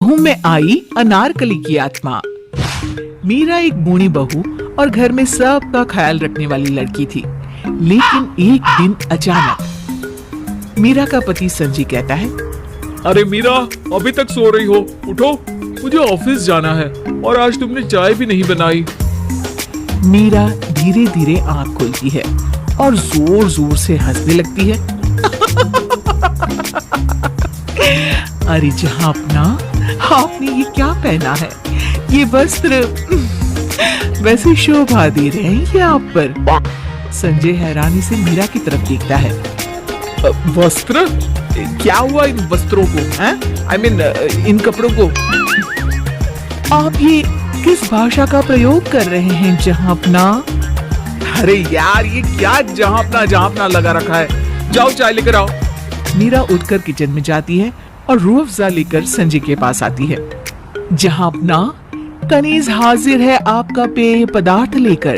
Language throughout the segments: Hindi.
घूम में आई अनारकली की आत्मा। मीरा एक बूढ़ी बहू और घर में सबका ख्याल रखने वाली लड़की थी, लेकिन एक दिन अचानक मीरा का पति संजय कहता है, अरे मीरा, अभी तक सो रही हो? उठो, मुझे ऑफिस जाना है और आज तुमने चाय भी नहीं बनाई। मीरा धीरे धीरे आंख खोलती है और जोर जोर से हंसने लगती है। अरे जहां अपना, आपने ये क्या पहना है? ये वस्त्र वैसे शोभा दे रहे हैं ये आप पर। संजय हैरानी से मीरा की तरफ देखता है। वस्त्र? क्या हुआ इन वस्त्रों को? I mean, इन कपड़ों को? आप ये किस भाषा का प्रयोग कर रहे हैं जहां अपना? अरे यार, ये क्या जहां अपना लगा रखा है? जाओ चाय लेकर आओ। मीरा उठकर किचन में जाती है और रूह अफ़ज़ा लेकर संजय के पास आती है। जहां अपना, कनीज हाजिर है आपका पेय पदार्थ लेकर।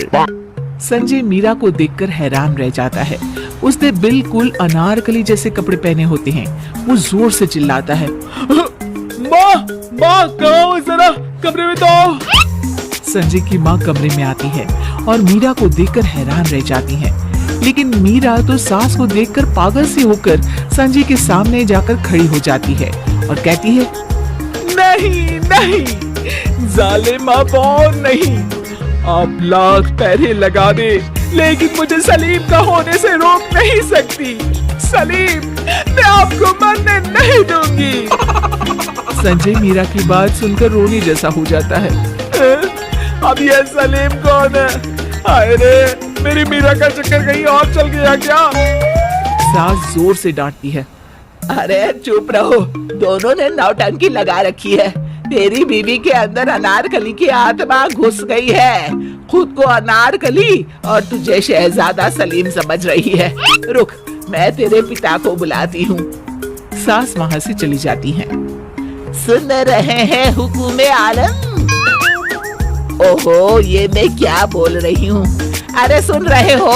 संजय मीरा को देखकर हैरान रह जाता है। उसने बिल्कुल अनारकली जैसे कपड़े पहने होते हैं। वो जोर से चिल्लाता है, माँ, कहाँ हो? जरा कमरे में तो आओ। संजय की माँ कमरे में आती है और मीरा को देखकर हैरान रह जाती है। लेकिन मीरा तो सास को देखकर पागल सी होकर संजय के सामने जाकर खड़ी हो जाती है और कहती है, नहीं नहीं, जालिमा बहू नहीं, आप लाख पैरे लगा दे, लेकिन मुझे सलीम का होने से रोक नहीं सकती। सलीम, मैं आपको मरने नहीं दूंगी। संजय मीरा की बात सुनकर रोने जैसा हो जाता है। अब ये सलीम कौन है? हाय रे, मेरी मीरा का चक्कर कहीं और चल गया क्या? सास जोर से डांटती है, अरे चुप रहो, दोनों ने नौटंकी लगा रखी है। तेरी बीवी के अंदर अनारकली की आत्मा घुस गई है। खुद को अनारकली और तुझे शहजादा सलीम समझ रही है। रुक, मैं तेरे पिता को बुलाती हूँ। सास वहाँ से चली जाती हैं। सुन रहे हैं हुकुम आलम? ओहो, ये मैं क्या बोल रही हूँ? अरे सुन रहे हो?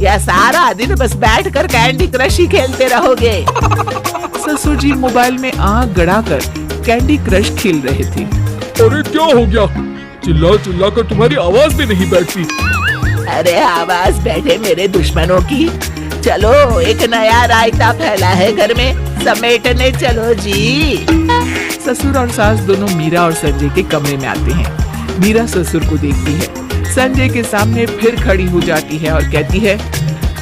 या सारा दिन बस बैठकर कैंडी क्रश ही खेलते रहोगे? ससुर जी मोबाइल में आग गड़ाकर कैंडी क्रश खेल रहे थे। अरे क्या हो गया? चिल्ला चिल्ला कर तुम्हारी आवाज भी नहीं बैठती। अरे आवाज बैठे मेरे दुश्मनों की। चलो, एक नया रायता फैला है घर में, समेटने चलो जी। ससुर और सास दोनों मीरा और संजय के कमरे में आते हैं। मीरा ससुर को देखती है, संजय के सामने फिर खड़ी हो जाती है और कहती है,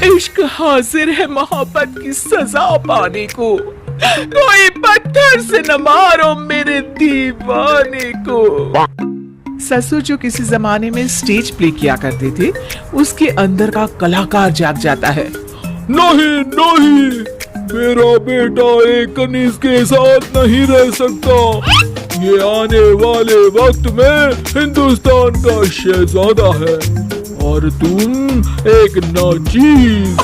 इश्क हाजिर है मोहब्बत की सजा पाने को। कोई पत्थर से न मारो मेरे दीवाने को। ससुर जो किसी जमाने में स्टेज प्ले किया करते थे, उसके अंदर का कलाकार जाग जाता है। नहीं नहीं, मेरा बेटा एक कनीज के साथ नहीं रह सकता। ये आने वाले वक्त में हिंदुस्तान का शहजादा है और तुम एक नाचीज।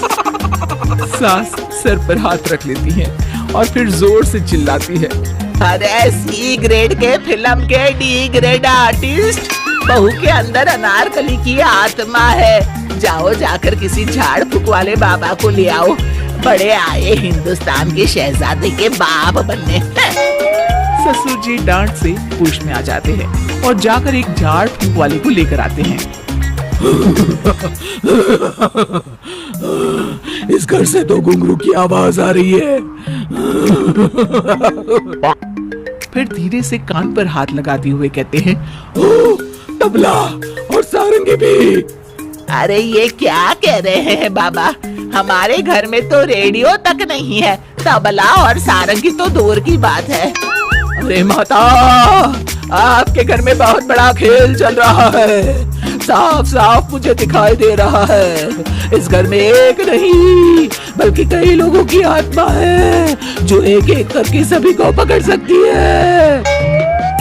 सास सर पर हाथ रख लेती है और फिर जोर से चिल्लाती है, अरे सी ग्रेड के फिल्म के डी ग्रेड आर्टिस्ट, बहू के अंदर अनारकली की आत्मा है। जाओ, जाकर किसी झाड़ फूक वाले बाबा को ले आओ। बड़े आए हिंदुस्तान के शहजादे के बाप बनने। ससुर जी डांट से होश में आ जाते हैं और जाकर एक झाड़ फूक वाले को लेकर आते हैं। इस घर से तो घुंघरू की आवाज आ रही है। फिर धीरे से कान पर हाथ लगाते हुए कहते हैं, ओ, तबला और सारंगी भी। अरे ये क्या कह रहे हैं बाबा? हमारे घर में तो रेडियो तक नहीं है, तबला और सारंगी तो दूर की बात है। अरे माता, आपके घर में बहुत बड़ा खेल चल रहा है। साफ साफ मुझे दिखाई दे रहा है। इस घर में एक नहीं बल्कि कई लोगों की आत्मा है जो एक एक करके सभी को पकड़ सकती है।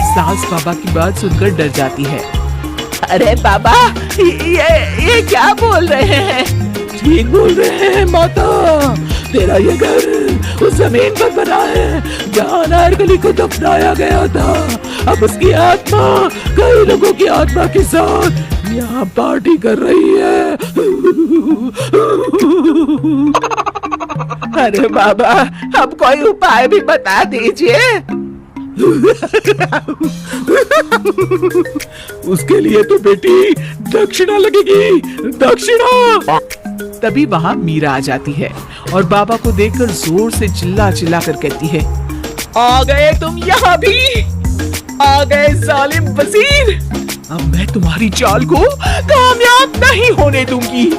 सास बाबा की बात सुनकर डर जाती है। अरे बाबा, ये क्या बोल रहे हैं? ठीक बोल रहे हैं माता। तेरा ये घर उस जमीन पर बना है जहाँ अनारकली को दफनाया गया था। अब उसकी आत्मा कई लोगों की आत्मा के साथ यहाँ पार्टी कर रही है। अरे बाबा, अब कोई उपाय भी बता दीजिए। उसके लिए तो बेटी दक्षिणा लगेगी, दक्षिणा। तभी वहां मीरा आ जाती है और बाबा को देखकर जोर से चिल्ला चिल्ला कर कहती है, आ गए तुम यहाँ भी, आ गए जालिम वजीर। अब मैं तुम्हारी चाल को कामयाब नहीं होने दूंगी।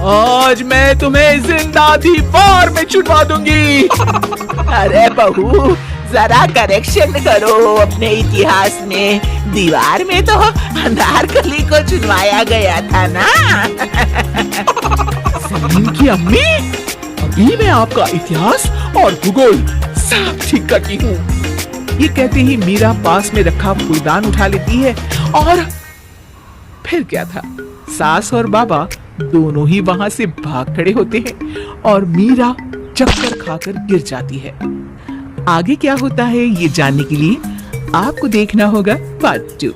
आज मैं तुम्हें जिंदा दीवार में चुनवा दूंगी। अरे बहू, जरा करेक्शन करो अपने इतिहास में। दीवार में तो अनारकली को चुनवाया गया था ना। सलीम की अम्मी, अभी मैं आपका इतिहास और भूगोल सब ठीक करती हूँ। ये कहते ही मीरा पास में रखा फूलदान उठा लेती है और फिर क्या था, सास और बाबा दोनों ही वहां से भाग खड़े होते हैं और मीरा चक्कर खाकर गिर जाती है। आगे क्या होता है ये जानने के लिए आपको देखना होगा पार्ट 2।